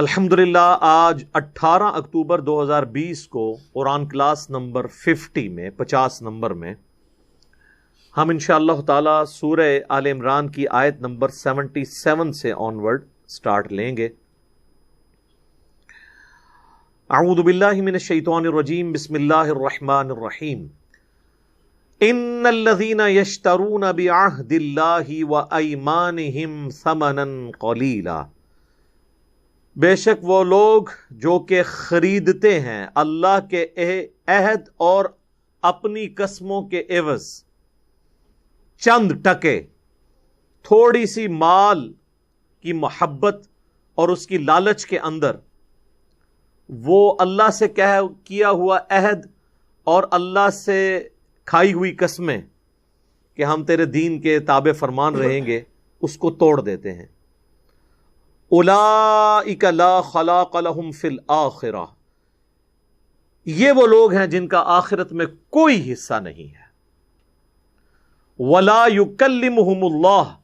الحمدللہ آج 18 اکتوبر 2020 کو قرآن کلاس نمبر 50 نمبر میں ہم انشاءاللہ تعالی سورہ آل عمران کی آیت نمبر 77 سے آنورڈ سٹارٹ لیں گے۔ اعوذ باللہ من الشیطان الرجیم، بسم اللہ الرحمن الرحیم۔ ان الذین یشترون بعہد اللہ وایمانہم ثمنا قلیلا، بے شک وہ لوگ جو کہ خریدتے ہیں اللہ کے عہد اور اپنی قسموں کے عوض چند ٹکے، تھوڑی سی مال کی محبت اور اس کی لالچ کے اندر وہ اللہ سے کیا ہوا عہد اور اللہ سے کھائی ہوئی قسمیں کہ ہم تیرے دین کے تابع فرمان رہیں گے، اس کو توڑ دیتے ہیں۔ اولئک لا خلاق لہم فی الآخرہ، یہ وہ لوگ ہیں جن کا آخرت میں کوئی حصہ نہیں ہے۔ ولا یکلمہم اللہ،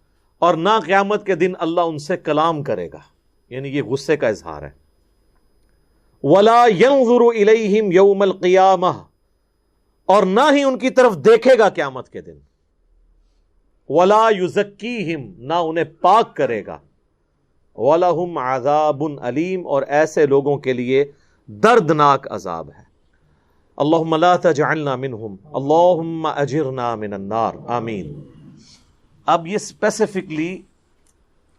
اور نہ قیامت کے دن اللہ ان سے کلام کرے گا، یعنی یہ غصے کا اظہار ہے۔ ولا ینظر الیہم یوم القیامہ، اور نہ ہی ان کی طرف دیکھے گا قیامت کے دن۔ ولا یزکیہم، نہ انہیں پاک کرے گا۔ وَلَهُمْ عَذَابٌ علیم، اور ایسے لوگوں کے لیے دردناک عذاب ہے۔ اللہم لا تجعلنا منہم، اللہم اجرنا من النار، آمین۔ اب یہ اسپیسیفکلی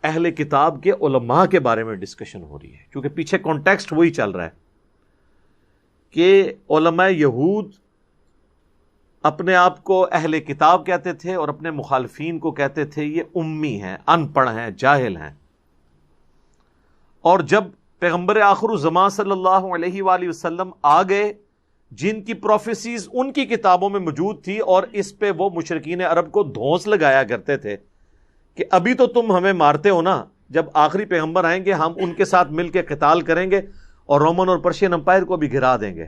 اہل کتاب کے علماء کے بارے میں ڈسکشن ہو رہی ہے، کیونکہ پیچھے کانٹیکسٹ وہی چل رہا ہے کہ علماء یہود اپنے آپ کو اہل کتاب کہتے تھے اور اپنے مخالفین کو کہتے تھے یہ امی ہیں، ان پڑھ ہیں، جاہل ہیں۔ اور جب پیغمبر آخر الزمان صلی اللہ علیہ وآلہ وسلم آ گئے، جن کی پروفیسیز ان کی کتابوں میں موجود تھی، اور اس پہ وہ مشرکین عرب کو دھونس لگایا کرتے تھے کہ ابھی تو تم ہمیں مارتے ہو نا، جب آخری پیغمبر آئیں گے ہم ان کے ساتھ مل کے قتال کریں گے اور رومن اور پرشین امپائر کو بھی گرا دیں گے۔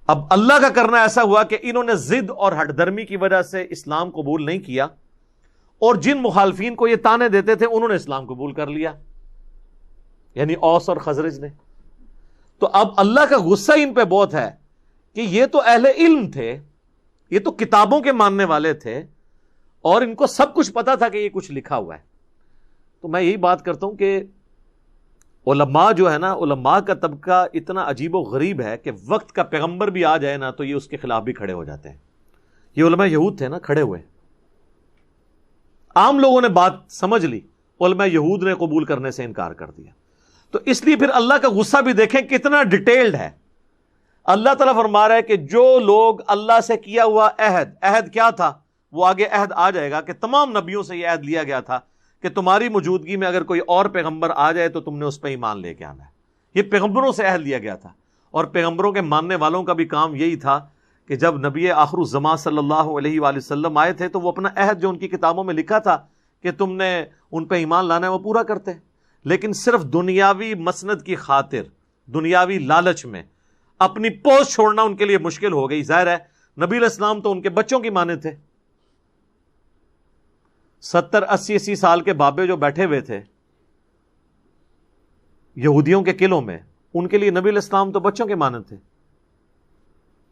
اب اللہ کا کرنا ایسا ہوا کہ انہوں نے ضد اور ہٹ درمی کی وجہ سے اسلام قبول نہیں کیا، اور جن مخالفین کو یہ تانے دیتے تھے انہوں نے اسلام قبول کر لیا، یعنی اوس اور خزرج نے۔ تو اب اللہ کا غصہ ان پہ بہت ہے کہ یہ تو اہل علم تھے، یہ تو کتابوں کے ماننے والے تھے، اور ان کو سب کچھ پتا تھا کہ یہ کچھ لکھا ہوا ہے۔ تو میں یہی بات کرتا ہوں کہ علماء جو ہے نا، علماء کا طبقہ اتنا عجیب و غریب ہے کہ وقت کا پیغمبر بھی آ جائے نا تو یہ اس کے خلاف بھی کھڑے ہو جاتے ہیں۔ یہ علماء یہود تھے نا، کھڑے ہوئے، عام لوگوں نے بات سمجھ لی، علماء یہود نے قبول کرنے سے انکار کر دیا۔ تو اس لیے پھر اللہ کا غصہ بھی دیکھیں کتنا ڈیٹیلڈ ہے۔ اللہ تعالیٰ فرما رہا ہے کہ جو لوگ اللہ سے کیا ہوا عہد کیا تھا، وہ آگے عہد آ جائے گا کہ تمام نبیوں سے یہ عہد لیا گیا تھا کہ تمہاری موجودگی میں اگر کوئی اور پیغمبر آ جائے تو تم نے اس پہ ایمان لے کے آنا ہے۔ یہ پیغمبروں سے عہد لیا گیا تھا، اور پیغمبروں کے ماننے والوں کا بھی کام یہی تھا کہ جب نبی آخر الزمان صلی اللہ علیہ وآلہ وسلم آئے تھے تو وہ اپنا عہد جو ان کی کتابوں میں لکھا تھا کہ تم نے ان پہ ایمان لانا ہے وہ پورا کرتے، لیکن صرف دنیاوی مسند کی خاطر، دنیاوی لالچ میں اپنی پوسٹ چھوڑنا ان کے لیے مشکل ہو گئی۔ ظاہر ہے نبی علیہ السلام تو ان کے بچوں کی مانے تھے، 70-80 سال کے بابے جو بیٹھے ہوئے تھے یہودیوں کے قلعوں میں، ان کے لیے نبی علیہ السلام تو بچوں کے مانے تھے۔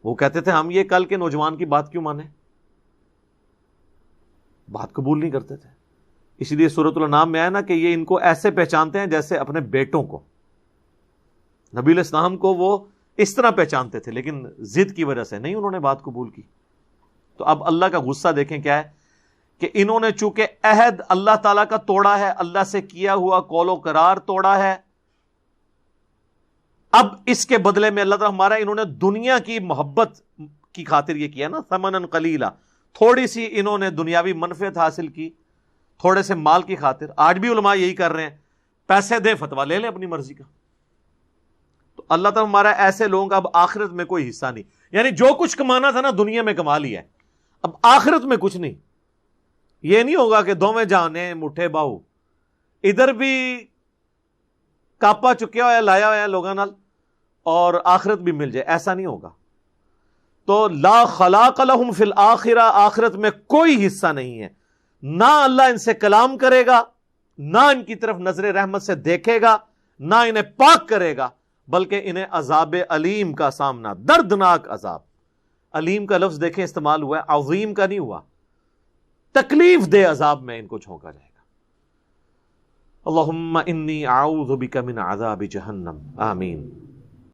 وہ کہتے تھے ہم یہ کل کے نوجوان کی بات کیوں مانیں، بات قبول نہیں کرتے تھے۔ اسی لیے سورۃ الانعام میں آیا نا کہ یہ ان کو ایسے پہچانتے ہیں جیسے اپنے بیٹوں کو۔ نبی علیہ السلام کو وہ اس طرح پہچانتے تھے، لیکن ضد کی وجہ سے نہیں انہوں نے بات قبول کی۔ تو اب اللہ کا غصہ دیکھیں کیا ہے کہ انہوں نے چونکہ عہد اللہ تعالیٰ کا توڑا ہے، اللہ سے کیا ہوا قول و قرار توڑا ہے، اب اس کے بدلے میں اللہ تعالیٰ ہمارا انہوں نے دنیا کی محبت کی خاطر یہ کیا نا، ثمنا قلیلا، تھوڑی سی انہوں نے دنیاوی منفعت حاصل کی، تھوڑے سے مال کی خاطر۔ آج بھی علماء یہی کر رہے ہیں، پیسے دیں فتویٰ لے لیں اپنی مرضی کا۔ تو اللہ تعالیٰ ہمارا ایسے لوگوں کا اب آخرت میں کوئی حصہ نہیں، یعنی جو کچھ کمانا تھا نا دنیا میں کما لیا ہے، اب آخرت میں کچھ نہیں۔ یہ نہیں ہوگا کہ دوویں جانے مٹھے باہو، ادھر بھی کاپا چکیا ہوا لایا ہوا لوگوں نال اور آخرت بھی مل جائے، ایسا نہیں ہوگا۔ تو لا خلاق لہم فی الآخرہ، آخرت میں کوئی حصہ نہیں ہے، نہ اللہ ان سے کلام کرے گا نہ ان کی طرف نظر رحمت سے دیکھے گا، نہ انہیں پاک کرے گا، بلکہ انہیں عذاب علیم کا سامنا، دردناک عذاب. علیم کا لفظ دیکھیں استعمال ہوا ہے، عظیم کا نہیں ہوا. تکلیف دہ عذاب میں ان کو جھونکا جائے گا. اللہم انی اعوذ بک من عذاب جہنم. آمین.